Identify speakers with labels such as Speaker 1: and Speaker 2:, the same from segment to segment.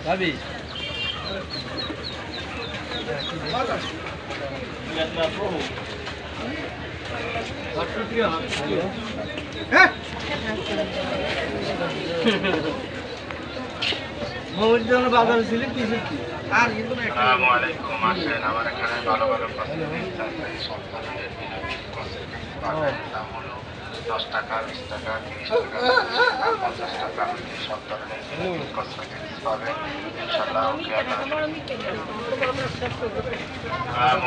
Speaker 1: ভাবি বাজার ছিল কি আর কিন্তু আসসালামু আলাইকুম আসেন আমার এখানে ভালো ভালো দশ টাকা 20 টাকা 30 টাকা 50 টাকা সব ধরনের কসমেটিক্স পাবেন ইনশাআল্লাহ। ওকে আসসালামু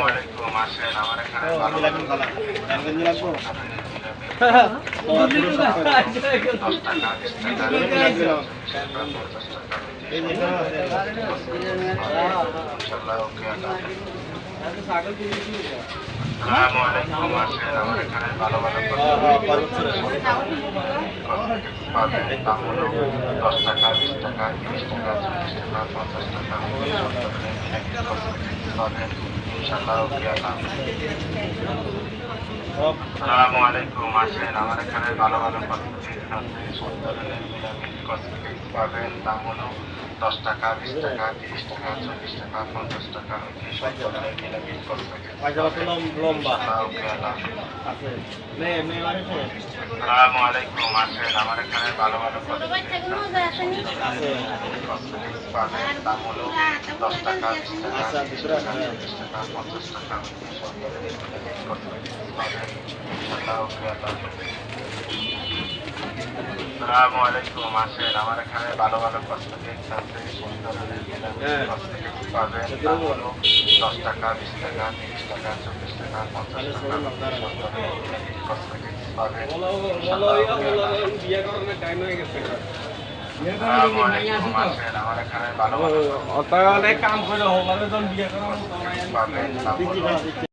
Speaker 1: আলাইকুম আসেন আমার এখানে ভালো লাগবে 10 টাকা 20 টাকা ইনশাআল্লাহ। ওকে আসসালামু আলাইকুম আসেন আমার এখানে ভালো ভালো পাবেন দাম হলো 10 টাকা 20 টাকা 30 টাকা 40 টাকা 50 টাকা পাবেন ইনশাআল্লাহ। ওকে আসসালামু আলাইকুম আসেন আমার এখানে ভালো ভালো সব ধরনের কসমেটিক্স পাবেন দাম হলো 10 টাকা 20 টাকা 30 টাকা 40 টাকা 50 টাকা সব ধরনের মিলামিল কসমেটিক্স লম্বা। আসসালামু আলাইকুম আসেন আমার এখানে ভালো ভালো কসমেটিক্স পাবেন দাম হলো 10 টাকা 20 টাকা 30 টাকা 40 টাকা 50 টাকা সব ধরনের মিলামিল কসমেটিক্স পাবেন ইনশাআল্লাহ। ওকে আসসালামু আলাইকুম আসেন আমার এখানে ভালো ভালো কসমেটিক্স আছে সব ধরনের কসমেটিক্স পাবেন দাম হলো 10 টাকা 20 টাকা 30 টাকা 40 টাকা 50 টাকা সব ধরনের কসমেটিক্স পাবেন আসসালামু আলাইকুম আসেন আমার এখানে ভালো ভালো কাম করে পাবেন দাম হলো